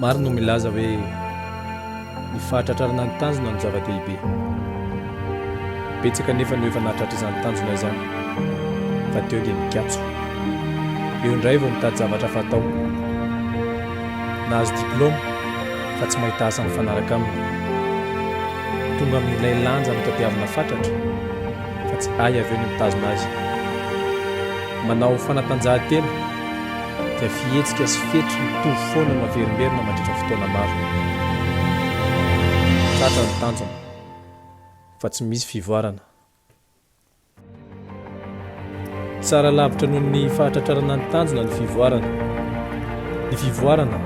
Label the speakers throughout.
Speaker 1: Maro no milaza hoe ny fahatratrarana ny tanjona no zava-dehibe. Betsaka nefa ny efa nahatratra izany tanjona izany fa teo dia mikatso. Eo indray vao mitady zavatra fatao. Nahazo diplôma fa tsy mahita asa mifanaraka aminy. Tonga amin'ilay lanja no tadiavina fatratra fa tsy ay avy eo ny mitazona azy. Manao fanatanjahantena dia fihetsika sy fetry mitovy foana no averimberina mandritra fotoana maro. Tratra ny tanjona fa tsy misy fivoarana. Tsara lavitra noho ny fahatratrarana ny tanjona ny fivoarana. Ny fivoarana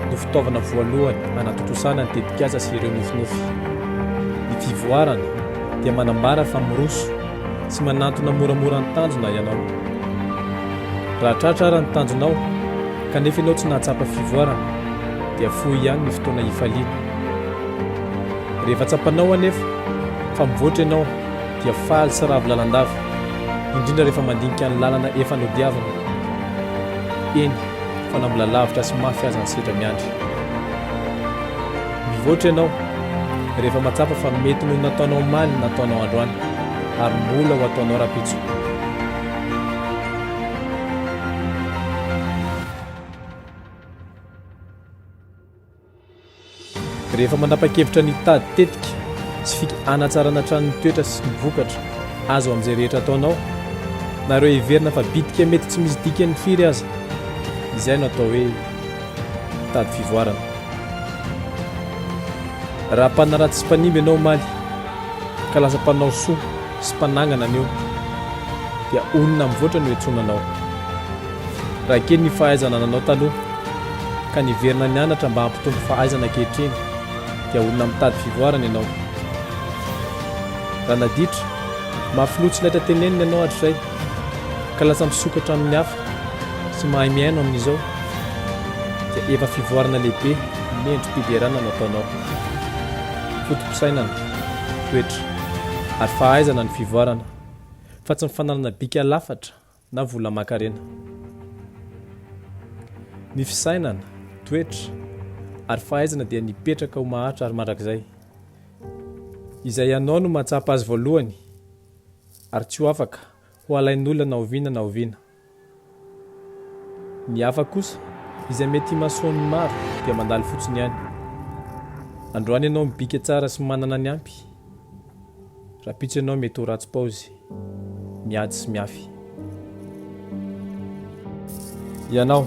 Speaker 1: no fitaovana voalohany hanatontrosana ny tetikasa sy ireo nofinofy. Ny fivoarana dia manambara fa miroso sy manantona moramora ny tanjona ianao. Raha tratrara ny tanjonao kanefa ianao tsy nahatsapa fivoarana dia fohy ihany ny fotoana hifaliana. Rehefa tsapanao anefa fa mivoatra ianao dia faly sy ravo-lalandava, indrindra rehefa mandinika ny lalana efa nodiavana. Eny fa na mbola lavitra sy mafy aza ny sedra miandry. Mivoatra ianao rehefa matsapa fa mety noho nataonao maly ny nataonao androany ary mbola ho ataonao rapitso. Rehefa manapa-kevitra ny tady tetika sy fika anatsarana trano ny toetra sy ny vokatra azo amin'izay rehetra ataonao, na ireo heverina fa bitika mety tsy misy dikany firy aza, izay no atao hoe tady fivoarana. Raha mpanaratsy sy mpanimby ianao maly ka lasa mpanao soa sy mpanangana anio dia olona mivoatra no etsonanao. Raha kely ny fahaizana nanao taloha ka niverina ny anatra mba hampitombo fahaizana ankehitriny dia olona mitady fivoarana ianao. Raha naditra mafinotsy laitra tenenina ianao hatrizay ka lasa misokatra amin'ny hafa sy mahay miaino amin'izao dia efa fivoarana lehibe mendrim-piderana no ataonao. Fotom-pisainana, toetra ary fahaizana ny fivoarana fa tsy mifanarana bika lafatra na vola maka-rena. Ny fisainana, toetra ary fahaizana dia nipetraka ho maharitra ary mandrakizay. Izay ianao no mahatsapa azy voalohany ary tsy ho afaka ho alain'olona na oviana na oviana. Ny hafa kosa izay mety himasoan'ny maro dia mandalo fotsiny ihany. Androany ianao mibika tsara sy manana ny ampy, rapitso ianao mety ho ratsy paozy, miady sy miafy. Ianao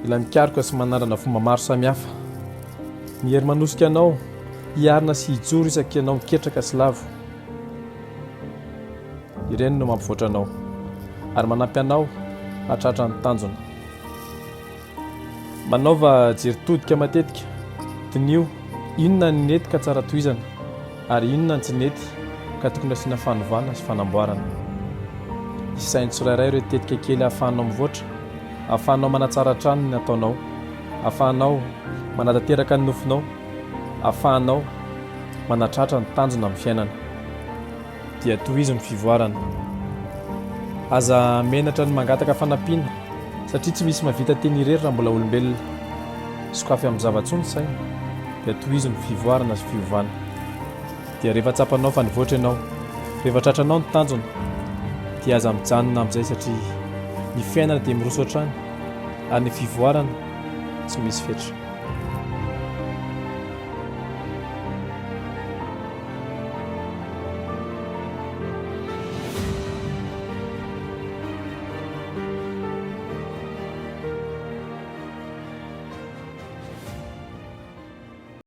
Speaker 1: ila mikaroka sy manarana fomba maro samihafa. Ny hery manosika anao hiarina sy hijoro isaky ianao miketraka sy lavo. Ireny no mampivoatra anao ary manampy anao hatratra ny tanjona. Manaova jeritodika matetika, dinio inona ny nety ka tsara tohizana ary inona ny tsy nety ka tokony asiana fanovana sy fanamboarana. Isainy tsirairay ireo tetika kely ahafahanao mivoatra, ahafahanao manatsara trano ny ataonao, ahafahanao manatanteraka ny nofinao, ahafahanao manatratra ny tanjona amin'ny fiainana. Dia tohizo ny fivoarana. Aza menatra ny mangataka fanampiana satria tsy misy mahavita teny irery raha mbola olombelona. Sokafy amin'ny zava-tsony saina dia tohizo ny fivoarana sy fiovana. Dia rehefa tsapanao fa nivoatra ianao, rehefa tratranao ny tanjona dia aza mijanona amin'izay satria ny fiainana dia miroso hatrany ary ny fivoarana tsy misy fetra.